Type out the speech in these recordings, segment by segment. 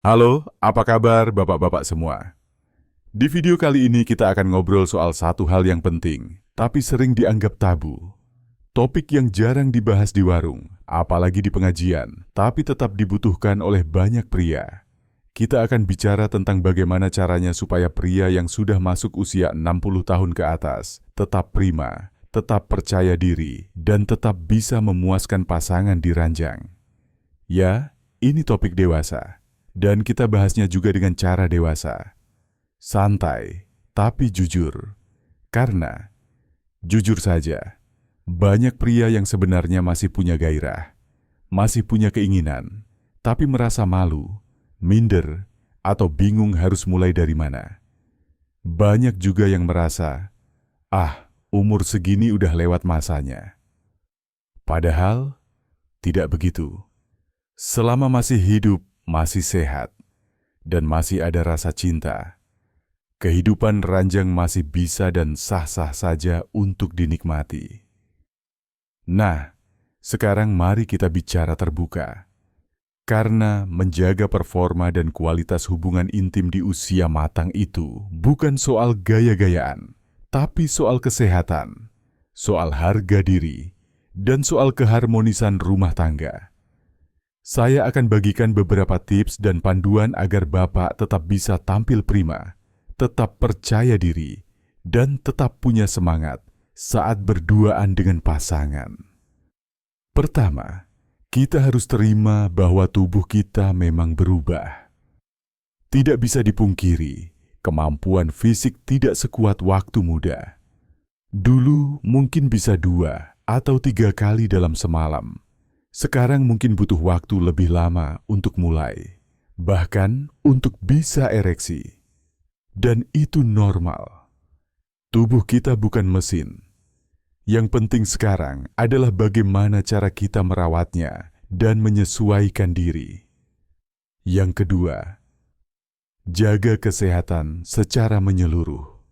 Halo, apa kabar bapak-bapak semua? Di video kali ini kita akan ngobrol soal satu hal yang penting, tapi sering dianggap tabu. Topik yang jarang dibahas di warung, apalagi di pengajian, tapi tetap dibutuhkan oleh banyak pria. Kita akan bicara tentang bagaimana caranya supaya pria yang sudah masuk usia 60 tahun ke atas tetap prima, tetap percaya diri, dan tetap bisa memuaskan pasangan di ranjang. Ya, ini topik dewasa. Dan kita bahasnya juga dengan cara dewasa. Santai, tapi jujur. Karena, jujur saja, banyak pria yang sebenarnya masih punya gairah, masih punya keinginan, tapi merasa malu, minder, atau bingung harus mulai dari mana. Banyak juga yang merasa, umur segini udah lewat masanya. Padahal, tidak begitu. Selama masih hidup, masih sehat, dan masih ada rasa cinta, kehidupan ranjang masih bisa dan sah-sah saja untuk dinikmati. Nah, sekarang mari kita bicara terbuka. Karena menjaga performa dan kualitas hubungan intim di usia matang itu bukan soal gaya-gayaan, tapi soal kesehatan, soal harga diri, dan soal keharmonisan rumah tangga. Saya akan bagikan beberapa tips dan panduan agar Bapak tetap bisa tampil prima, tetap percaya diri, dan tetap punya semangat saat berduaan dengan pasangan. Pertama, kita harus terima bahwa tubuh kita memang berubah. Tidak bisa dipungkiri, kemampuan fisik tidak sekuat waktu muda. Dulu mungkin bisa 2 atau 3 kali dalam semalam. Sekarang mungkin butuh waktu lebih lama untuk mulai, bahkan untuk bisa ereksi. Dan itu normal. Tubuh kita bukan mesin. Yang penting sekarang adalah bagaimana cara kita merawatnya dan menyesuaikan diri. Yang kedua, jaga kesehatan secara menyeluruh.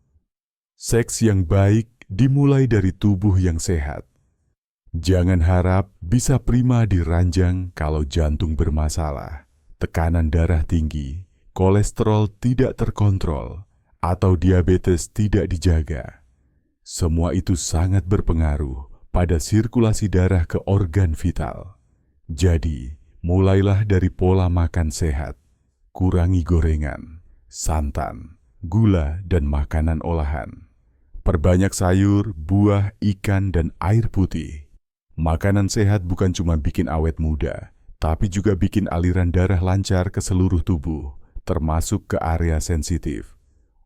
Seks yang baik dimulai dari tubuh yang sehat. Jangan harap bisa prima di ranjang kalau jantung bermasalah, tekanan darah tinggi, kolesterol tidak terkontrol, atau diabetes tidak dijaga. Semua itu sangat berpengaruh pada sirkulasi darah ke organ vital. Jadi, mulailah dari pola makan sehat. Kurangi gorengan, santan, gula, dan makanan olahan. Perbanyak sayur, buah, ikan, dan air putih. Makanan sehat bukan cuma bikin awet muda, tapi juga bikin aliran darah lancar ke seluruh tubuh, termasuk ke area sensitif.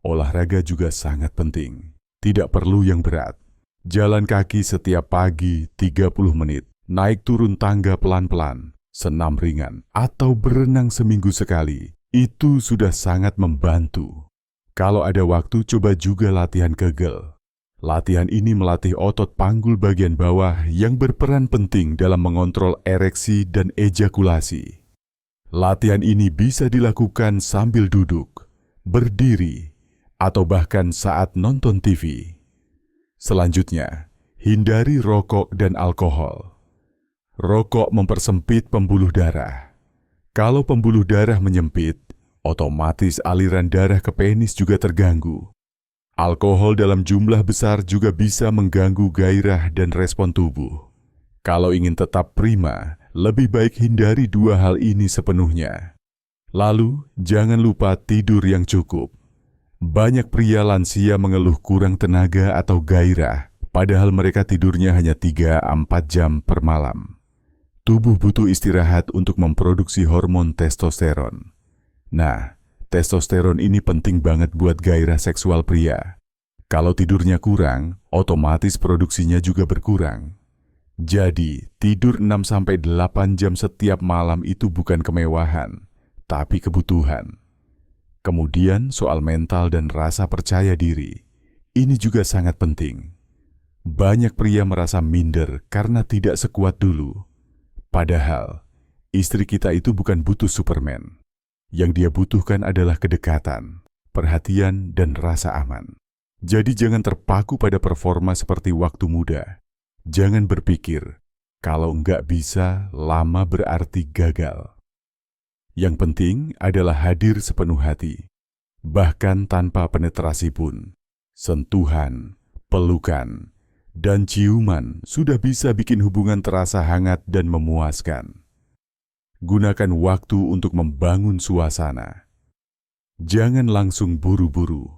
Olahraga juga sangat penting. Tidak perlu yang berat. Jalan kaki setiap pagi 30 menit, naik turun tangga pelan-pelan, senam ringan, atau berenang seminggu sekali. Itu sudah sangat membantu. Kalau ada waktu, coba juga latihan Kegel. Latihan ini melatih otot panggul bagian bawah yang berperan penting dalam mengontrol ereksi dan ejakulasi. Latihan ini bisa dilakukan sambil duduk, berdiri, atau bahkan saat nonton TV. Selanjutnya, hindari rokok dan alkohol. Rokok mempersempit pembuluh darah. Kalau pembuluh darah menyempit, otomatis aliran darah ke penis juga terganggu. Alkohol dalam jumlah besar juga bisa mengganggu gairah dan respon tubuh. Kalau ingin tetap prima, lebih baik hindari 2 hal ini sepenuhnya. Lalu, jangan lupa tidur yang cukup. Banyak pria lansia mengeluh kurang tenaga atau gairah, padahal mereka tidurnya hanya 3-4 jam per malam. Tubuh butuh istirahat untuk memproduksi hormon testosteron. Nah, testosteron ini penting banget buat gairah seksual pria. Kalau tidurnya kurang, otomatis produksinya juga berkurang. Jadi, tidur 6-8 jam setiap malam itu bukan kemewahan, tapi kebutuhan. Kemudian soal mental dan rasa percaya diri. Ini juga sangat penting. Banyak pria merasa minder karena tidak sekuat dulu. Padahal, istri kita itu bukan butuh Superman. Yang dia butuhkan adalah kedekatan, perhatian, dan rasa aman. Jadi jangan terpaku pada performa seperti waktu muda. Jangan berpikir, kalau nggak bisa, lama berarti gagal. Yang penting adalah hadir sepenuh hati, bahkan tanpa penetrasi pun. Sentuhan, pelukan, dan ciuman sudah bisa bikin hubungan terasa hangat dan memuaskan. Gunakan waktu untuk membangun suasana. Jangan langsung buru-buru.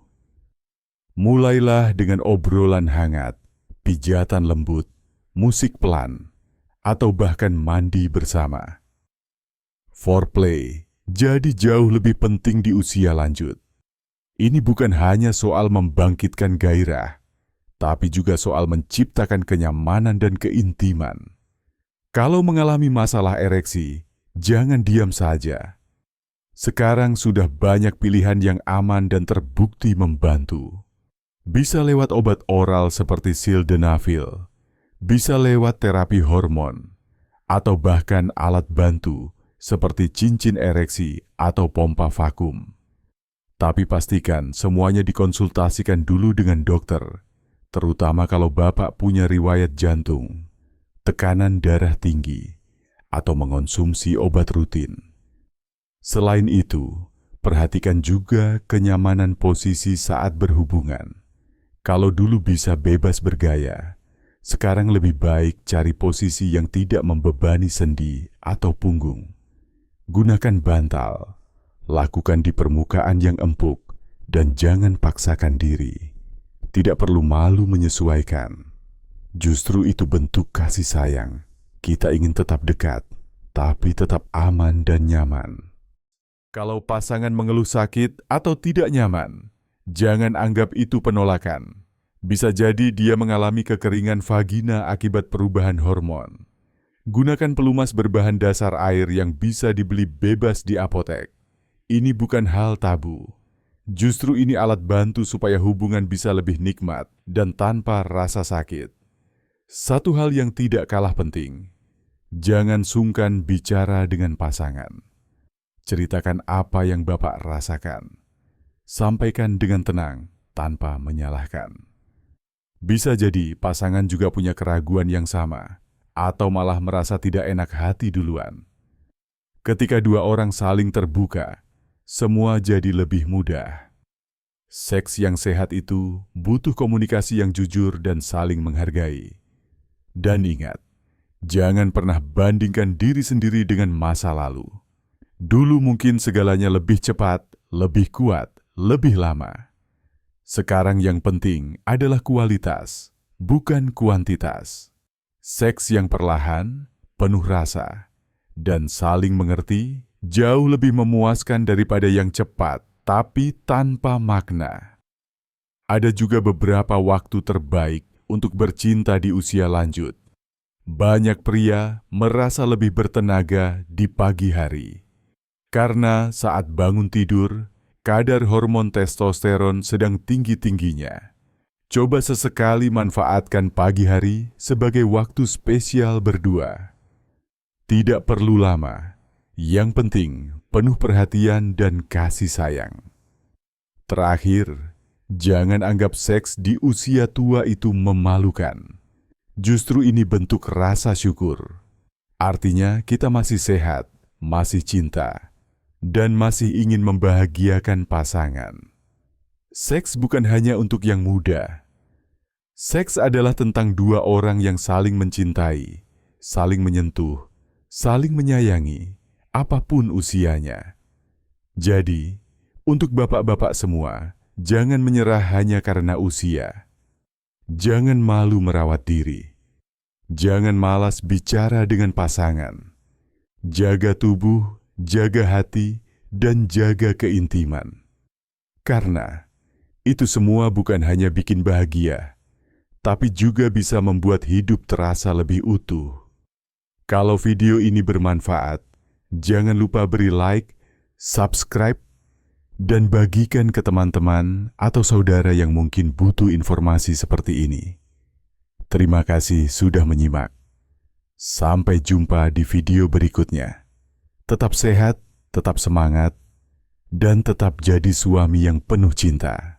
Mulailah dengan obrolan hangat, pijatan lembut, musik pelan, atau bahkan mandi bersama. Foreplay jadi jauh lebih penting di usia lanjut. Ini bukan hanya soal membangkitkan gairah, tapi juga soal menciptakan kenyamanan dan keintiman. Kalau mengalami masalah ereksi, jangan diam saja. Sekarang sudah banyak pilihan yang aman dan terbukti membantu. Bisa lewat obat oral seperti sildenafil, bisa lewat terapi hormon, atau bahkan alat bantu seperti cincin ereksi atau pompa vakum. Tapi pastikan semuanya dikonsultasikan dulu dengan dokter, terutama kalau Bapak punya riwayat jantung, tekanan darah tinggi, atau mengonsumsi obat rutin. Selain itu, perhatikan juga kenyamanan posisi saat berhubungan. Kalau dulu bisa bebas bergaya, sekarang lebih baik cari posisi yang tidak membebani sendi atau punggung. Gunakan bantal, lakukan di permukaan yang empuk, dan jangan paksakan diri. Tidak perlu malu menyesuaikan. Justru itu bentuk kasih sayang. Kita ingin tetap dekat, tapi tetap aman dan nyaman. Kalau pasangan mengeluh sakit atau tidak nyaman, jangan anggap itu penolakan. Bisa jadi dia mengalami kekeringan vagina akibat perubahan hormon. Gunakan pelumas berbahan dasar air yang bisa dibeli bebas di apotek. Ini bukan hal tabu. Justru ini alat bantu supaya hubungan bisa lebih nikmat dan tanpa rasa sakit. Satu hal yang tidak kalah penting, jangan sungkan bicara dengan pasangan. Ceritakan apa yang Bapak rasakan. Sampaikan dengan tenang, tanpa menyalahkan. Bisa jadi pasangan juga punya keraguan yang sama, atau malah merasa tidak enak hati duluan. Ketika dua orang saling terbuka, semua jadi lebih mudah. Seks yang sehat itu butuh komunikasi yang jujur dan saling menghargai. Dan ingat, jangan pernah bandingkan diri sendiri dengan masa lalu. Dulu mungkin segalanya lebih cepat, lebih kuat, lebih lama. Sekarang yang penting adalah kualitas, bukan kuantitas. Seks yang perlahan, penuh rasa, dan saling mengerti jauh lebih memuaskan daripada yang cepat, tapi tanpa makna. Ada juga beberapa waktu terbaik untuk bercinta di usia lanjut. Banyak pria merasa lebih bertenaga di pagi hari. Karena saat bangun tidur, kadar hormon testosteron sedang tinggi-tingginya. Coba sesekali manfaatkan pagi hari sebagai waktu spesial berdua. Tidak perlu lama, yang penting penuh perhatian dan kasih sayang. Terakhir, jangan anggap seks di usia tua itu memalukan. Justru ini bentuk rasa syukur. Artinya kita masih sehat, masih cinta, dan masih ingin membahagiakan pasangan. Seks bukan hanya untuk yang muda. Seks adalah tentang dua orang yang saling mencintai, saling menyentuh, saling menyayangi, apapun usianya. Jadi, untuk bapak-bapak semua, jangan menyerah hanya karena usia. Jangan malu merawat diri. Jangan malas bicara dengan pasangan. Jaga tubuh, jaga hati, dan jaga keintiman. Karena itu semua bukan hanya bikin bahagia, tapi juga bisa membuat hidup terasa lebih utuh. Kalau video ini bermanfaat, jangan lupa beri like, subscribe, dan bagikan ke teman-teman atau saudara yang mungkin butuh informasi seperti ini. Terima kasih sudah menyimak. Sampai jumpa di video berikutnya. Tetap sehat, tetap semangat, dan tetap jadi suami yang penuh cinta.